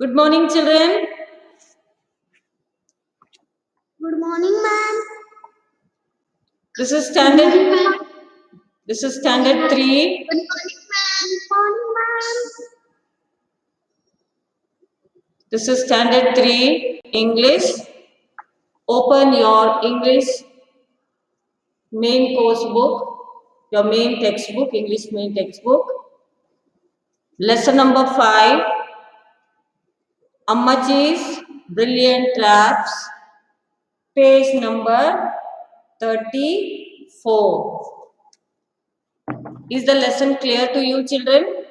Good morning, children. Good morning, ma'am. This is standard. This is standard 3. Good morning, ma'am. Good morning, ma'am. This is standard 3 English. Open your English main course book, your main textbook, English main textbook. Lesson number 5. Ammachi's Brilliant Traps. Page number 34. Is the lesson clear to you, children?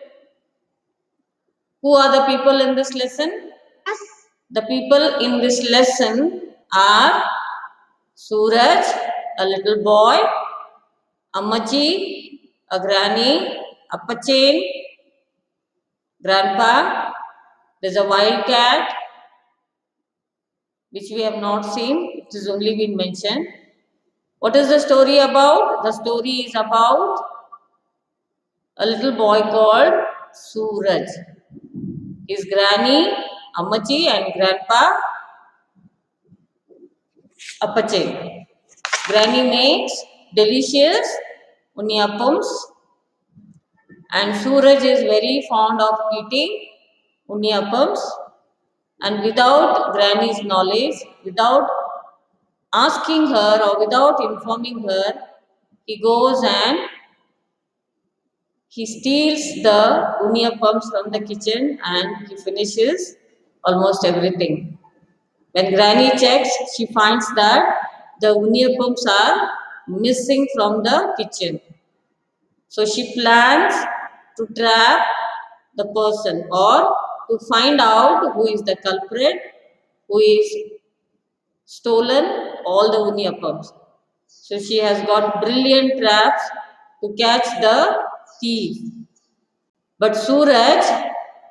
Who are the people in this lesson? Yes. The people in this lesson are Suraj, a little boy, Ammachi, a granny, Appachen, grandpa. There's a wild cat, which we have not seen. It has only been mentioned. What is the story about? The story is about a little boy called Suraj. His granny, Ammachi, and grandpa, Appachen. Granny makes delicious unniyappams, and Suraj is very fond of eating unniyappams, and without Granny's knowledge, without asking her or without informing her, he goes and he steals the unniyappams from the kitchen and he finishes almost everything. When Granny checks, she finds that the unniyappams are missing from the kitchen. So she plans to trap the person or to find out who is the culprit, who is stolen all the unniyappams. So she has got brilliant traps to catch the thief. But Suraj,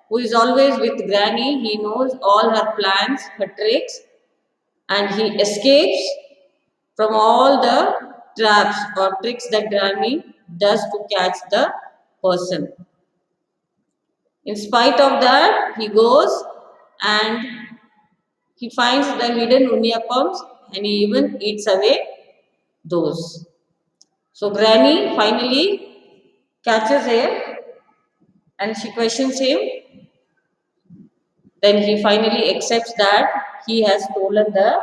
who is always with Granny, he knows all her plans, her tricks, and he escapes from all the traps or tricks that Granny does to catch the person. In spite of that, he goes and he finds the hidden unniyappams and he even eats away those. So Granny finally catches him and she questions him. Then he finally accepts that he has stolen the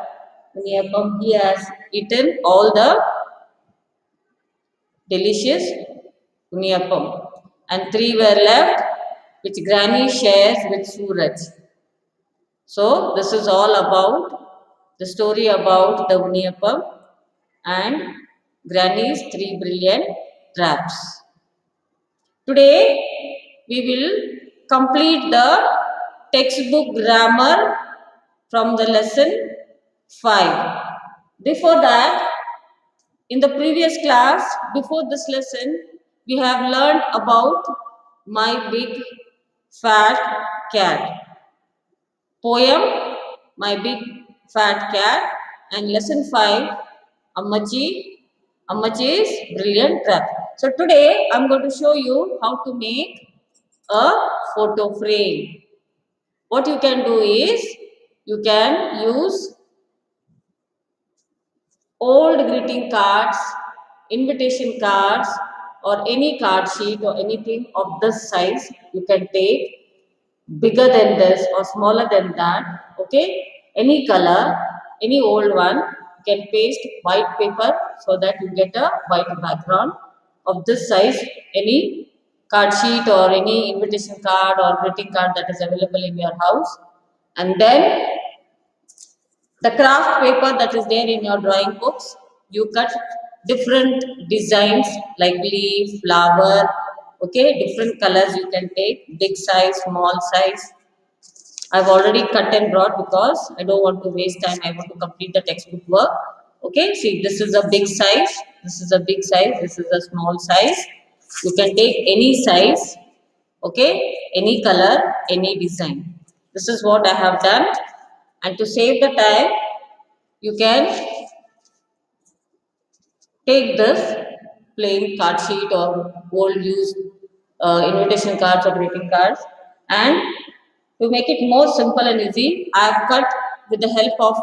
unniyappam. He has eaten all the delicious unniyappam. And 3 were left, which Granny shares with Suraj. So this is all about the story about the unniyappam and Granny's 3 brilliant traps. Today we will complete the textbook grammar from the lesson 5. Before that, in the previous class, before this lesson, we have learned about My Big Fat Cat. Poem, My Big Fat Cat, and lesson 5, Ammachi's Brilliant Trap. So today, I am going to show you how to make a photo frame. What you can do is, you can use old greeting cards, invitation cards, or any card sheet or anything of this size. You can take bigger than this or smaller than that. Okay, any color, any old one. You can paste white paper so that you get a white background of this size. Any card sheet or any invitation card or greeting card that is available in your house, and then the craft paper that is there in your drawing books, you cut different designs like leaf, flower, okay, different colors you can take, big size, small size. I've already cut and brought because I don't want to waste time. I want to complete the textbook work. Okay, see, this is a big size, this is a big size, this is a small size. You can take any size, okay, any color, any design. This is what I have done. And to save the time, you can take this plain card sheet or old used invitation cards or greeting cards and To make it more simple and easy, I have cut with the help of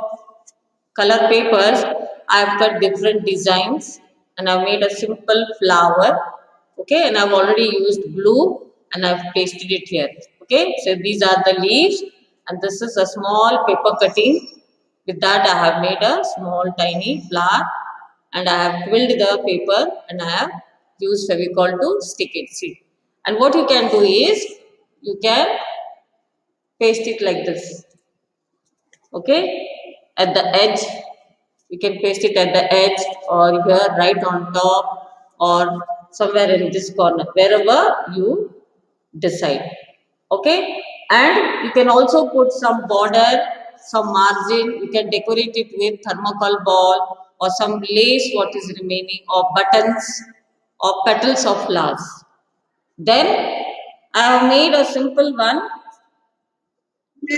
color papers. I have cut different designs and I have made a simple flower. Okay, and I have already used glue and I have pasted it here. Okay, so these are the leaves and this is a small paper cutting. With that, I have made a small tiny flower and I have twilled the paper and I have used Fevicol to stick it. See, and what you can do is you can paste it like this. Okay, at the edge, you can paste it at the edge or here right on top or somewhere in this corner, wherever you decide. Okay, and you can also put some border, some margin. You can decorate it with thermocol ball or some lace what is remaining or buttons or petals of flowers. Then I have made a simple one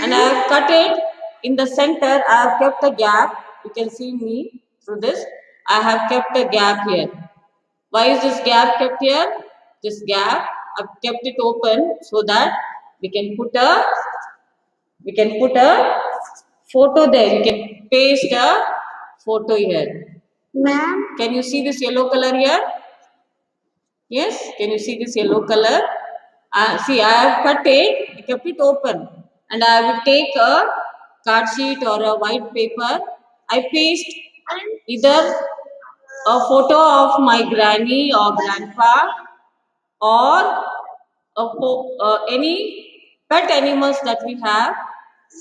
and I have cut it in the center. I have kept a gap. You can see me through this. I have kept a gap here. Why is this gap kept here? This gap, I've kept it open so that we can put a photo there. You can paste a photo here. Ma'am. Can you see this yellow color here? Yes, can you see this yellow color? See, I have cut it, I kept it open, and I will take a card sheet or a white paper. I paste either a photo of my granny or grandpa or any pet animals that we have.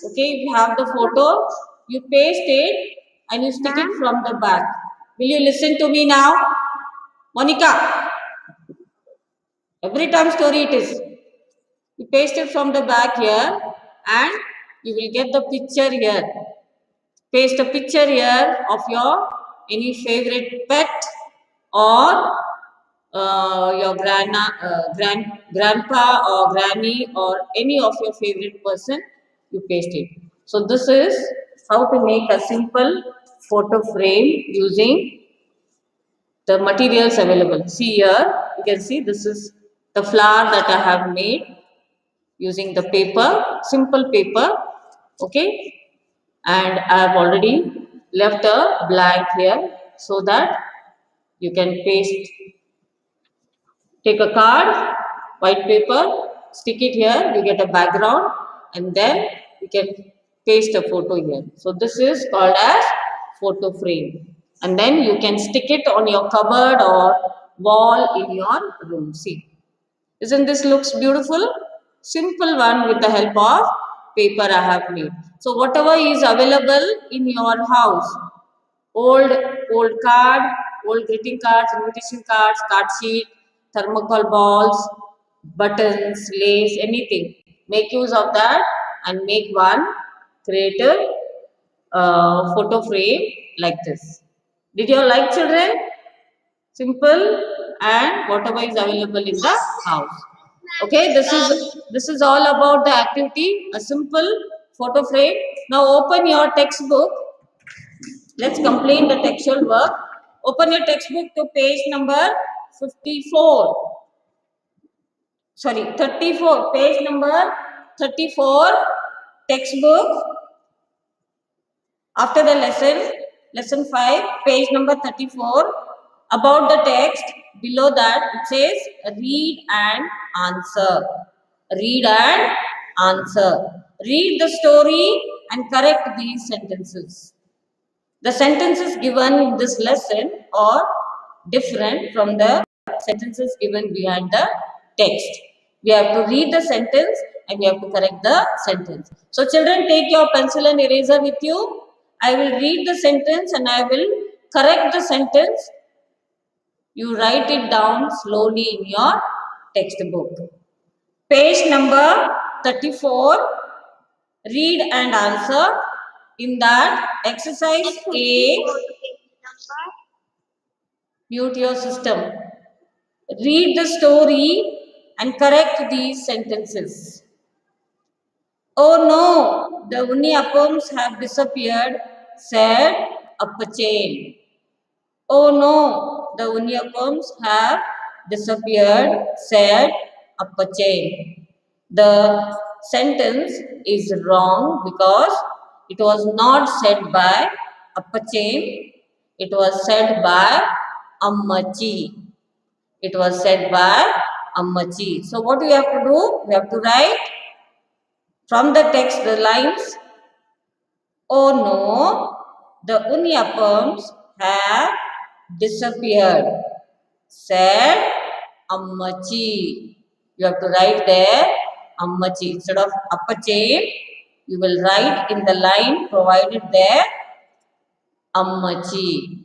Okay, if you have the photo, you paste it and you stick it from the back. Will you listen to me now? Monica, every time story it is. You paste it from the back here and you will get the picture here. Paste a picture here of your any favorite pet or your grandpa or granny or any of your favorite person. You paste it. So this is how to make a simple photo frame using the materials available. See here, you can see this is the flower that I have made using the paper, simple paper, okay, and I have already left a blank here so that you can paste, take a card, white paper, stick it here, you get a background and then you can paste a photo here. So this is called as photo frame and then you can stick it on your cupboard or wall in your room. See. Isn't this looks beautiful? Simple one with the help of paper I have made. So whatever is available in your house, old card, old greeting cards, invitation cards, card sheet, thermocol balls, buttons, lace, anything. Make use of that and make one creative photo frame like this. Did you all like, children? Simple and whatever is available in the house. Okay, this is all about the activity, a simple photo frame. Now open your textbook. Let's complete the textual work. Open your textbook to page number 54. Sorry, 34. Page number 34. Textbook. After the lesson 5, page number 34. About the text, below that it says read and answer. Read and answer. Read the story and correct these sentences. The sentences given in this lesson are different from the sentences given behind the text. We have to read the sentence and we have to correct the sentence. So children, take your pencil and eraser with you. I will read the sentence and I will correct the sentence. You write it down slowly in your textbook. Page number 34, read and answer. In that, exercise A, mute your system. Read the story and correct these sentences. Oh no, the Unniyappams have disappeared, said Appachane. Oh no, the Unniyappams have disappeared, said Appachane. The sentence is wrong because it was not said by Appachen, it was said by Ammachi. It was said by Ammachi. So what do you have to do? We have to write from the text the lines. Oh no, the Unniyappams have disappeared, said Ammachi. You have to write there Ammachi. Instead of Appachen, you will write in the line provided there Ammachi.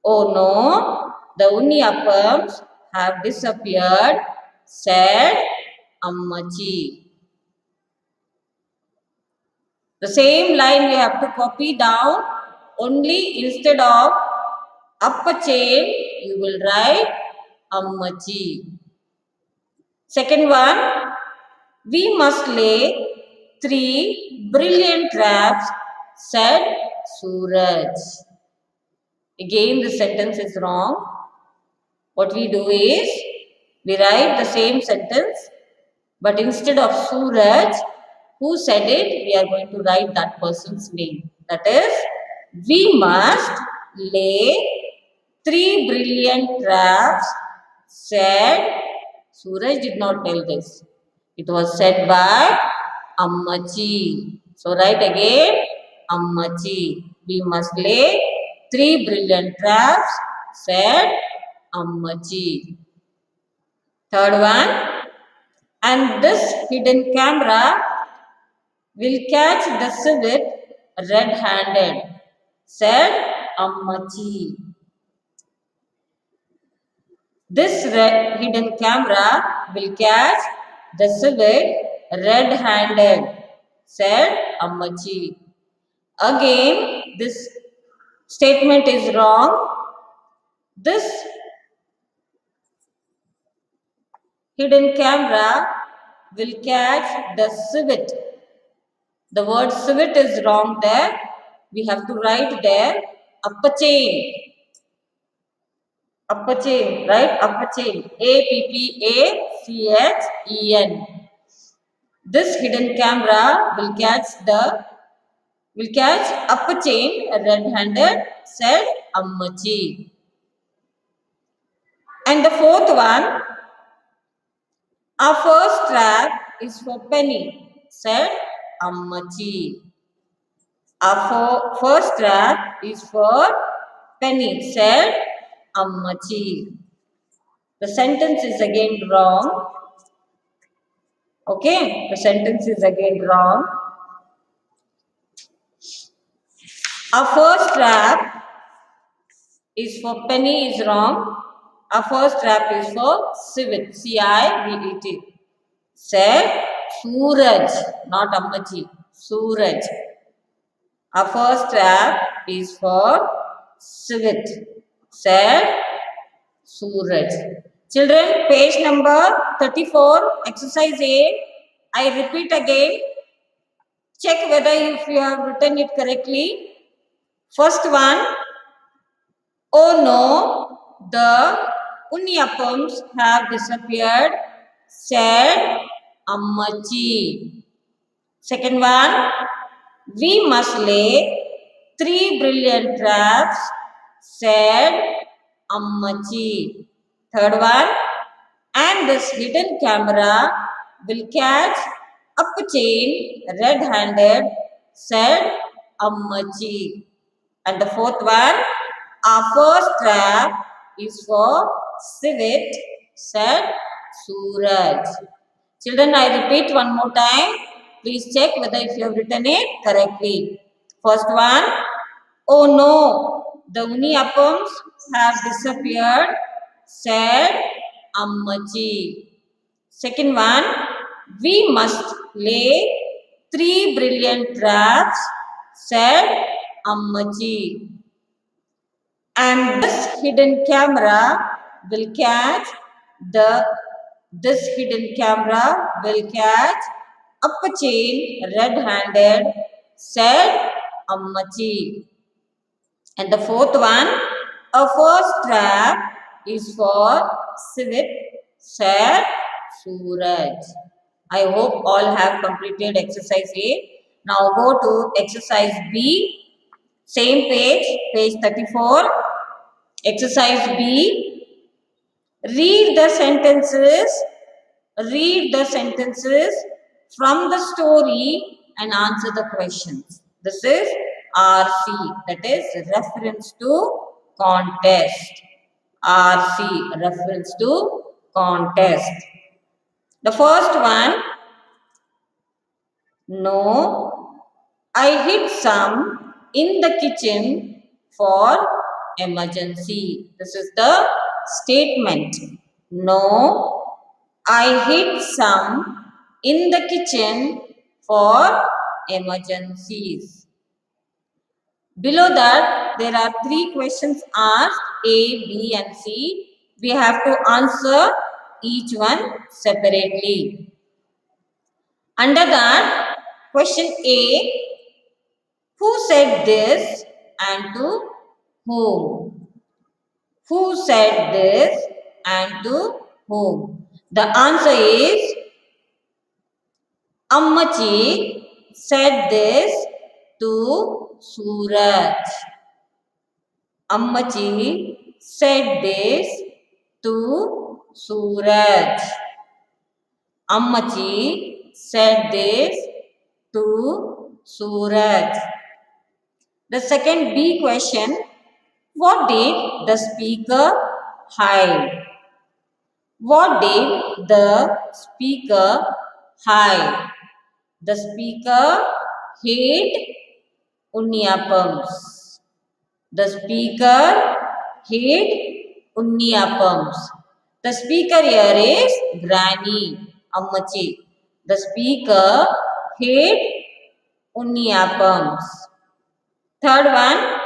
Oh no, the Unniyappams have disappeared, said Ammachi. The same line we have to copy down, only instead of Appachen, you will write Ammachi. Second one, we must lay 3 brilliant traps, said Suraj. Again, the sentence is wrong. What we do is, we write the same sentence, but instead of Suraj, who said it, we are going to write that person's name. That is, we must lay 3 brilliant traps, said Suraj did not tell this. It was said by Ammachi. So write again Ammachi. We must lay 3 brilliant traps, said Ammachi. Third one, and this hidden camera will catch the civet red-handed, said Ammachi. This hidden camera will catch the civet red-handed, said Ammachi. Again, this statement is wrong. This hidden camera will catch the civet. The word civet is wrong there. We have to write there Appachen. Appachen, right? Appachen. Appachen. This hidden camera will catch Appachen red-handed, said Ammachi. And the fourth one, our first trap is for Penny, said Ammachi. Our first trap is for Penny, said Ammachi. The sentence is again wrong. Okay, the sentence is again wrong. Our first trap is for Penny is wrong. Our first trap is for civet, C-I-V-E-T. Said Suraj, not Ammachi, Suraj. Our first trap is for civet, said Suraj. Children, page number 34, exercise A. I repeat again. Check whether if you have written it correctly. First one, oh no, the Unniyappams have disappeared, said Ammachi. Second one, we must lay 3 brilliant traps, said Ammachi. Third one, and this hidden camera will catch Appachen red-handed, said Ammachi. And the fourth one, our first trap is for civet, said Suraj. Children, I repeat one more time. Please check whether if you have written it correctly. First one, oh no, the Unniyappams have disappeared, said Ammachi. Second one, we must lay 3 brilliant traps, said Ammachi. And this hidden camera will catch Appachen red-handed, said Ammachi. And the fourth one, a first trap is for civet, said Suraj. I hope all have completed exercise A. Now go to exercise B. Same page, page 34. Exercise B. Read the sentences. Read the sentences from the story and answer the questions. This is RC, that is reference to contest. RC, reference to contest. The first one, no, I hid some in the kitchen for emergency. This is the statement. No, I hid some in the kitchen for emergencies. Below that, there are 3 questions asked, A, B and C. We have to answer each one separately. Under that, question A, who said this and to whom? Who said this and to whom? The answer is Ammachi said this to Suraj. Ammachi said this to Suraj. Ammachi said this to Suraj. The second B question, what did the speaker hide? What did the speaker hide? The speaker hid unniyappams. The speaker hid unniyappams. The speaker here is Granny Ammachi. The speaker hid unniyappams. Third one,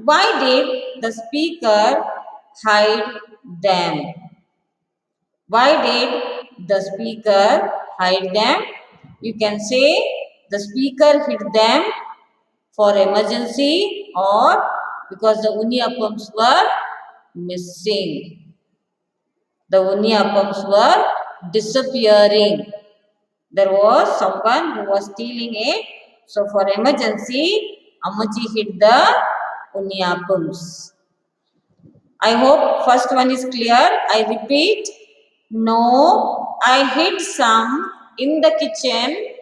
why did the speaker hide them? Why did the speaker hide them? You can say the speaker hid them for emergency or because the unniyappams were missing. The unniyappams were disappearing. There was someone who was stealing it. So for emergency, Ammachi hid the unniyappams. I hope first one is clear. I repeat. No, I hid some in the kitchen.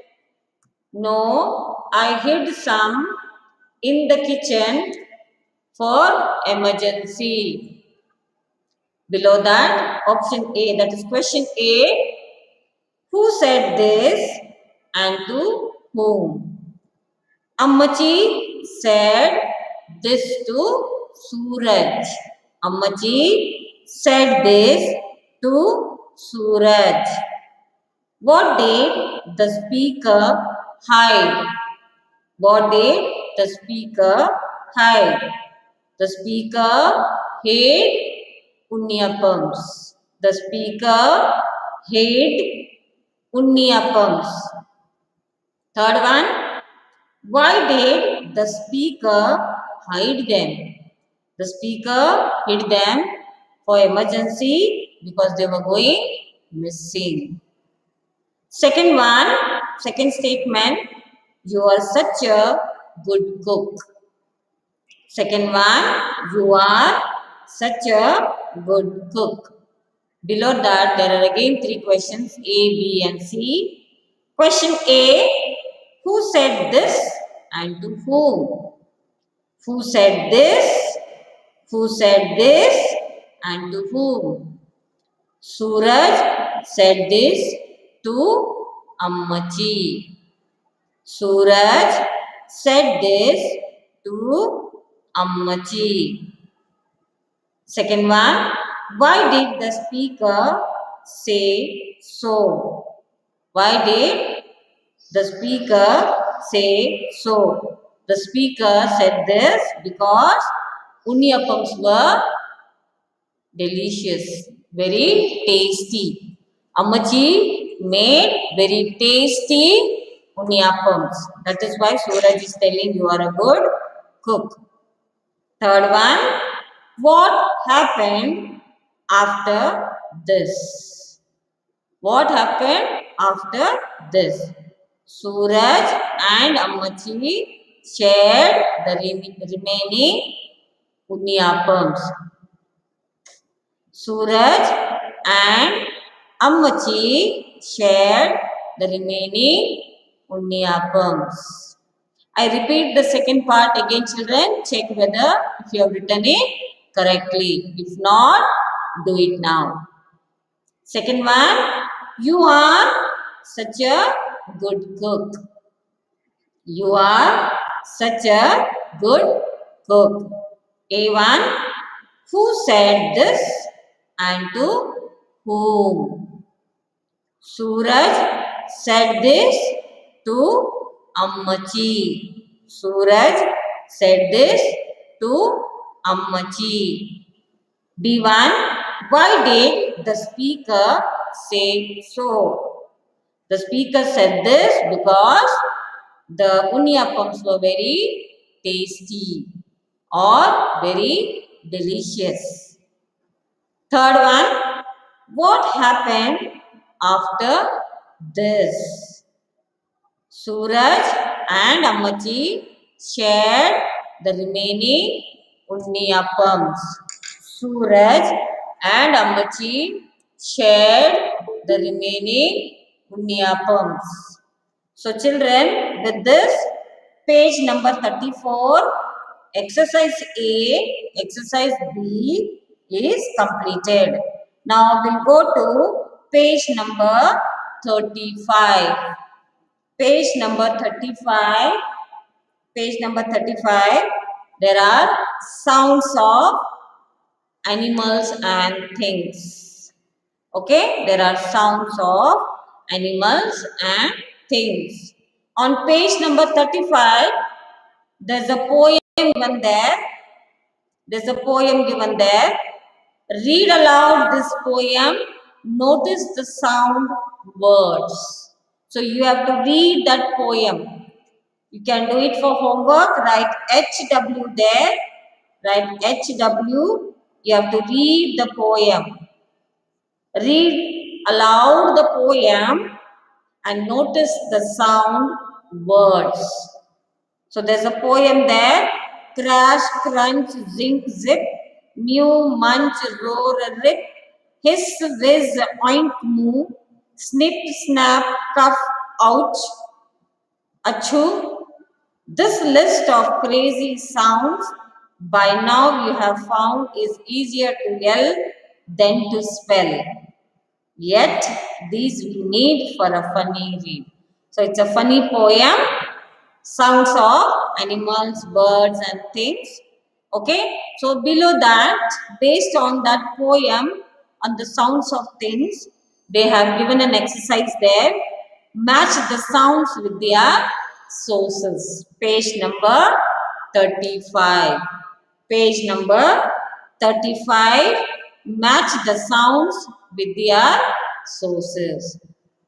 No, I hid some in the kitchen for emergency. Below that, option A, that is question A. Who said this and to whom? Ammachi said this to Suraj. Ammachi said this to Suraj. What did the speaker hide? What did the speaker hide? The speaker hid unniyappams. The speaker hid unniyappams. Third one, why did the speaker hide them? The speaker hid them for emergency because they were going missing. Second one, second statement, you are such a good cook. Second one, you are such a good cook. Below that, there are again 3 questions, A, B and C. Question A, who said this and to whom? Who said this? Who said this and to whom? Suraj said this to Ammachi. Suraj said this to Ammachi. Second one, why did the speaker say so? Why did the speaker say so? The speaker said this because unniyappams were delicious, very tasty. Ammachi made very tasty unniyappams. That is why Suraj is telling you are a good cook. Third one, what happened after this? What happened after this? Suraj and Ammachi shared the remaining unniyappams. Suraj and Ammachi shared the remaining unniyappams. I repeat the second part again, children. Check whether if you have written it correctly. If not, do it now. Second one, you are such a good cook. You are such a good cook. A1, who said this and to whom? Suraj said this to Ammachi. Suraj said this to Ammachi. B1, why did the speaker say so? The speaker said this because the unniyappams were very tasty or very delicious. Third one, what happened after this? Suraj and Ammachi shared the remaining unniyappams. Suraj and Ammachi shared the remaining unniyappams. So children, with this, page number 34, exercise A, exercise B is completed. Now we'll go to page number 35. Page number 35, there are sounds of animals and things. Okay, there are sounds of animals and things. On page number 35, there's a poem given there. Read aloud this poem. Notice the sound words. So you have to read that poem. You can do it for homework. Write HW there. Write HW. You have to read the poem. Read aloud the poem and notice the sound words. So there's a poem there. Crash, crunch, zinc, zip, mew, munch, roar, rip, hiss, whiz, oink, moo, snip, snap, cuff, ouch, achoo. This list of crazy sounds by now you have found is easier to yell than to spell. Yet these we need for a funny read. So it's a funny poem. Sounds of animals, birds and things. Okay. So below that, based on that poem, on the sounds of things, they have given an exercise there. Match the sounds with their sources. Page number 35. Page number 35. Match the sounds with their sources.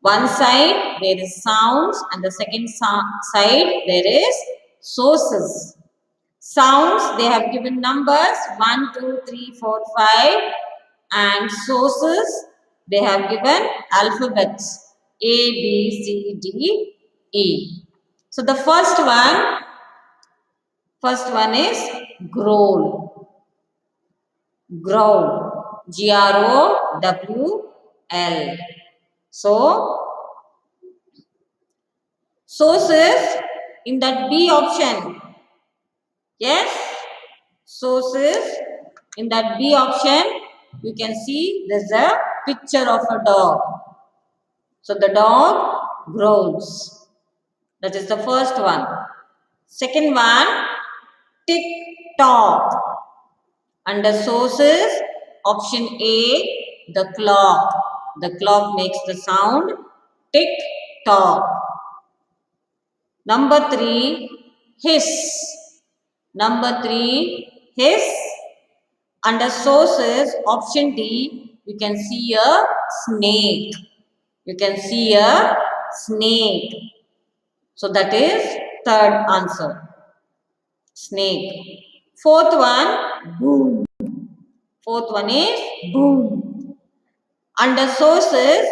One side there is sounds and the second side there is sources. Sounds, they have given numbers 1, 2, 3, 4, 5 and sources, they have given alphabets A, B, C, D, E. So the first one is growl. Growl. G-R-O-W-L. So, sources in that B option. Yes, sources in that B option, you can see there's a picture of a dog. So, the dog growls. That is the first one. Second one, tick tock. Under sources, option A, the clock. The clock makes the sound tick tock. Number 3, hiss. Number 3, hiss. Under sources, option D, you can see a snake. You can see a snake. So that is third answer. Snake. Fourth one, boom. Fourth one is boom. Under sources,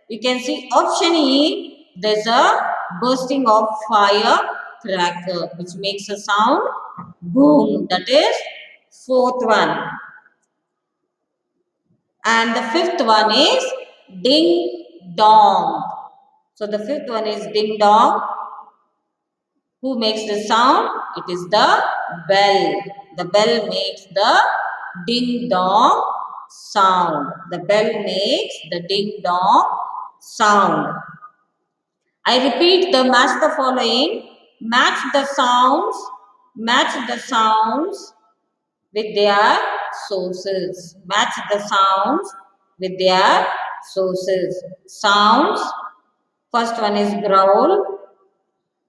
You can see option E, there's a bursting of firecracker which makes a sound boom. That is fourth one. And the fifth one is ding dong. So the fifth one is ding dong. Who makes the sound? It is the bell. The bell makes the ding dong sound. The bell makes the ding dong sound. I repeat the match the following. Match the sounds with their sources. Match the sounds with their sources. Sounds. First one is growl.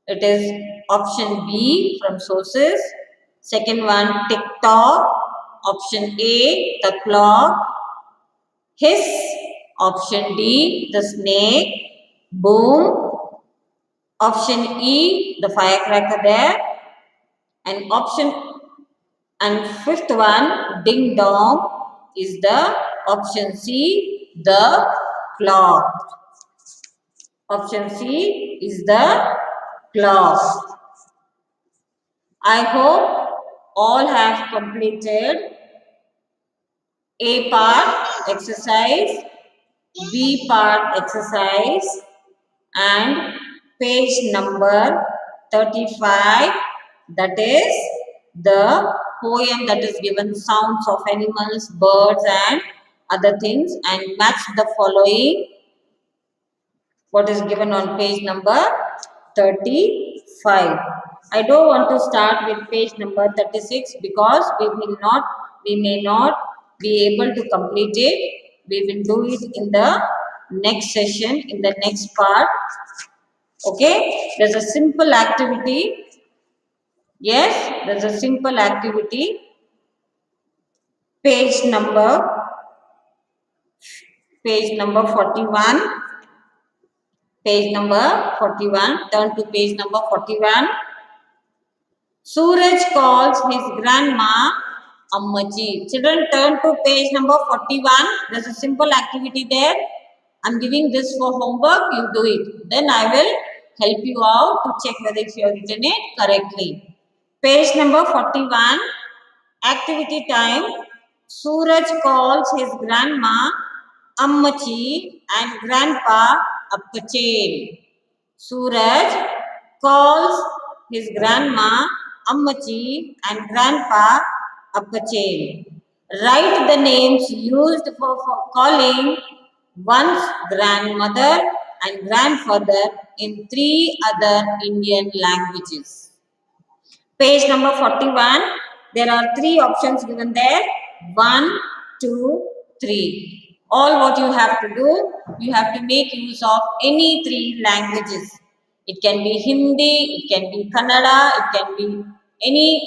It is option B from sources. Second one, tick tock. Option A, the clock. Hiss. Option D, the snake. Boom. Option E, the firecracker there. And fifth one, ding dong, is the option C, the clock. Option C is the clock. I hope all have completed A part exercise, B part exercise, and page number 35, that is the poem that is given sounds of animals, birds and other things, and match the following what is given on page number 35. I don't want to start with page number 36 because we may not be able to complete it. We will do it in the next session, in the next part. Okay, there's a simple activity. Yes, there's a simple activity. Page number 41. Page number 41. Turn to page number 41. Suraj calls his grandma Ammaji. Children, turn to page number 41. There's a simple activity there. I'm giving this for homework. You do it. Then I will help you out to check whether if you have written it correctly. Page number 41. Activity time. Suraj calls his grandma Ammachi and grandpa Appachain. Suraj calls his grandma Ammachi and grandpa Appachain. Write the names used for calling one's grandmother and grandfather in 3 other Indian languages. Page number 41. There are 3 options given there. 1, 2, 3. All what you have to do, you have to make use of any 3 languages. It can be Hindi, it can be Kannada, it can be any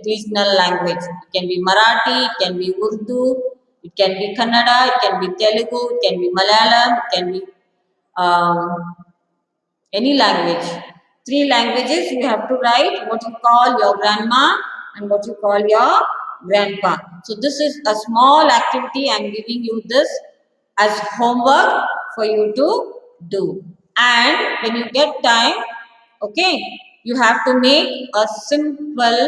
regional language. It can be Marathi, it can be Urdu, it can be Kannada, it can be Telugu, it can be Malayalam, it can be any language. 3 languages you have to write what you call your grandma and what you call your grandpa. So this is a small activity. I am giving you this as homework for you to do. And when you get time, okay, you have to make a simple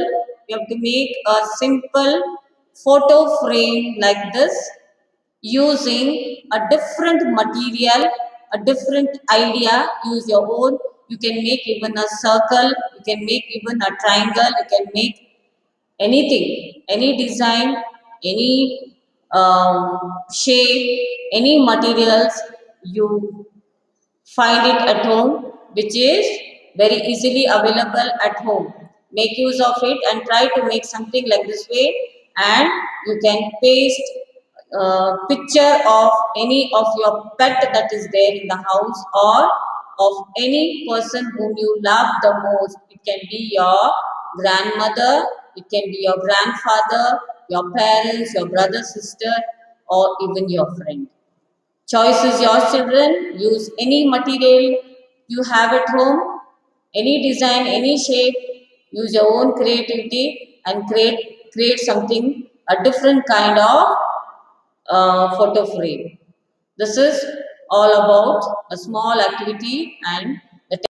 photo frame like this using a different material, a different idea. Use your own. You can make even a circle, you can make even a triangle, you can make anything, any design, any shape, any materials you find it at home, which is very easily available at home. Make use of it and try to make something like this way, and you can paste picture of any of your pet that is there in the house or of any person whom you love the most. It can be your grandmother, it can be your grandfather, your parents, your brother, sister, or even your friend. Choice is yours, children. Use any material you have at home, any design, any shape. Use your own creativity and create something, a different kind of photo frame. This is all about a small activity and